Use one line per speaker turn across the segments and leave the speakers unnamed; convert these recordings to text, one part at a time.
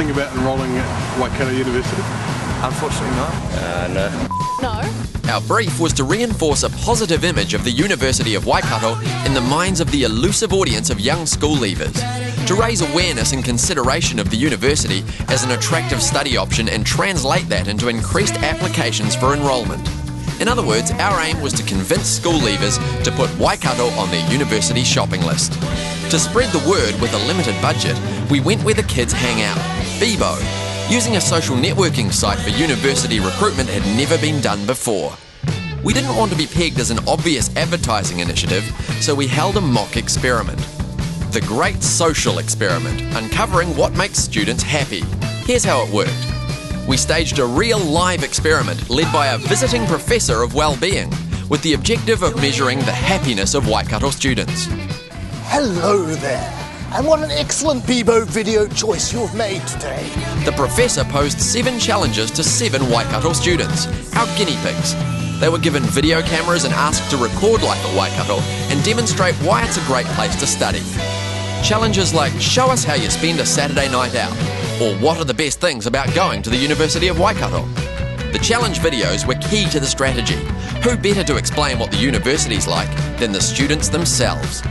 think about enrolling at Waikato University?
Unfortunately not.
No.
Our brief was to reinforce a positive image of the University of Waikato in the minds of the elusive audience of young school leavers, to raise awareness and consideration of the university as an attractive study option and translate that into increased applications for enrolment. In other words, our aim was to convince school leavers to put Waikato on their university shopping list. To spread the word with a limited budget, we went where the kids hang out, Bebo, using a social networking site for university recruitment had never been done before. We didn't want to be pegged as an obvious advertising initiative, so we held a mock experiment. The Great Social Experiment, uncovering what makes students happy. Here's how it worked. We staged a real live experiment led by a visiting professor of well-being, with the objective of measuring the happiness of Waikato students.
Hello there, and what an excellent Bebo video choice you've made today.
The professor posed 7 challenges to 7 Waikato students, our guinea pigs. They were given video cameras and asked to record life at Waikato and demonstrate why it's a great place to study. Challenges like, show us how you spend a Saturday night out, or what are the best things about going to the University of Waikato. The challenge videos were key to the strategy. Who better to explain what the university's like than the students themselves?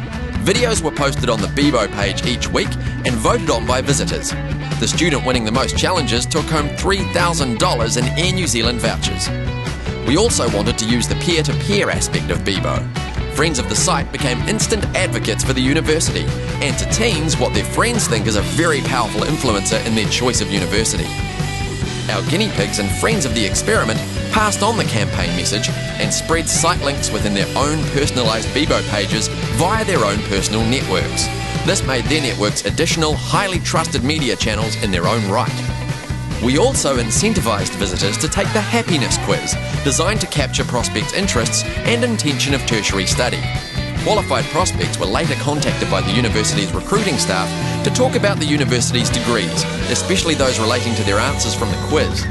Videos were posted on the Bebo page each week and voted on by visitors. The student winning the most challenges took home $3,000 in Air New Zealand vouchers. We also wanted to use the peer-to-peer aspect of Bebo. Friends of the site became instant advocates for the university, and to teens, what their friends think is a very powerful influencer in their choice of university. Our guinea pigs and friends of the experiment passed on the campaign message and spread site links within their own personalised Bebo pages via their own personal networks. This made their networks additional, highly trusted media channels in their own right. We also incentivised visitors to take the happiness quiz, designed to capture prospects' interests and intention of tertiary study. Qualified prospects were later contacted by the university's recruiting staff to talk about the university's degrees, especially those relating to their answers from the quiz.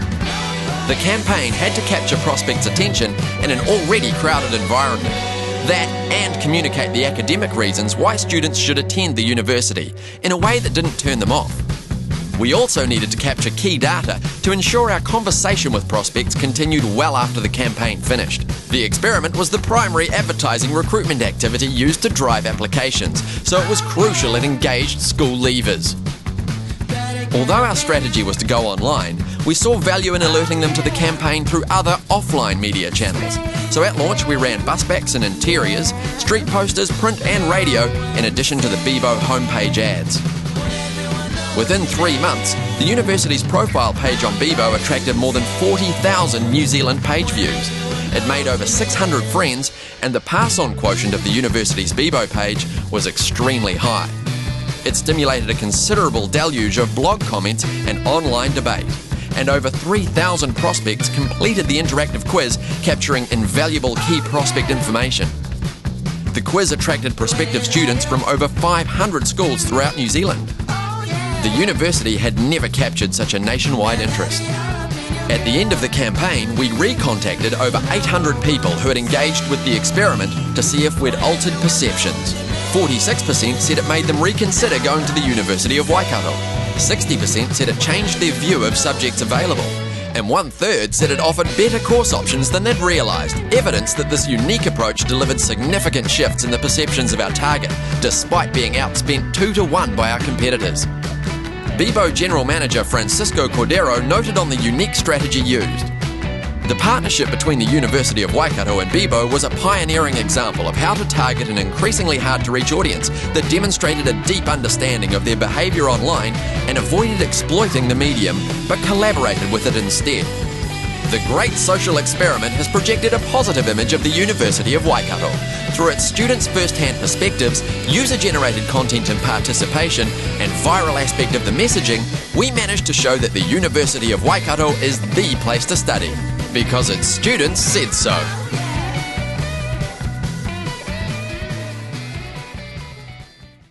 The campaign had to capture prospects' attention in an already crowded environment. That and communicate the academic reasons why students should attend the university in a way that didn't turn them off. We also needed to capture key data to ensure our conversation with prospects continued well after the campaign finished. The experiment was the primary advertising recruitment activity used to drive applications, so it was crucial it engaged school leavers. Although our strategy was to go online, we saw value in alerting them to the campaign through other offline media channels. So at launch we ran busbacks and interiors, street posters, print and radio, in addition to the Bebo homepage ads. Within 3 months, the university's profile page on Bebo attracted more than 40,000 New Zealand page views. It made over 600 friends, and the pass-on quotient of the university's Bebo page was extremely high. It stimulated a considerable deluge of blog comments and online debate, and over 3,000 prospects completed the interactive quiz, capturing invaluable key prospect information. The quiz attracted prospective students from over 500 schools throughout New Zealand. The university had never captured such a nationwide interest. At the end of the campaign, we recontacted over 800 people who had engaged with the experiment to see if we'd altered perceptions. 46% said it made them reconsider going to the University of Waikato. 60% said it changed their view of subjects available. And 1/3 said it offered better course options than they'd realised, evidence that this unique approach delivered significant shifts in the perceptions of our target, despite being outspent 2-to-1 by our competitors. Bebo General Manager Francisco Cordero noted on the unique strategy used. The partnership between the University of Waikato and Bebo was a pioneering example of how to target an increasingly hard-to-reach audience that demonstrated a deep understanding of their behaviour online and avoided exploiting the medium, but collaborated with it instead. The Great Social Experiment has projected a positive image of the University of Waikato. Through its students' first-hand perspectives, user-generated content and participation, and viral aspect of the messaging, we managed to show that the University of Waikato is the place to study, because its students said so.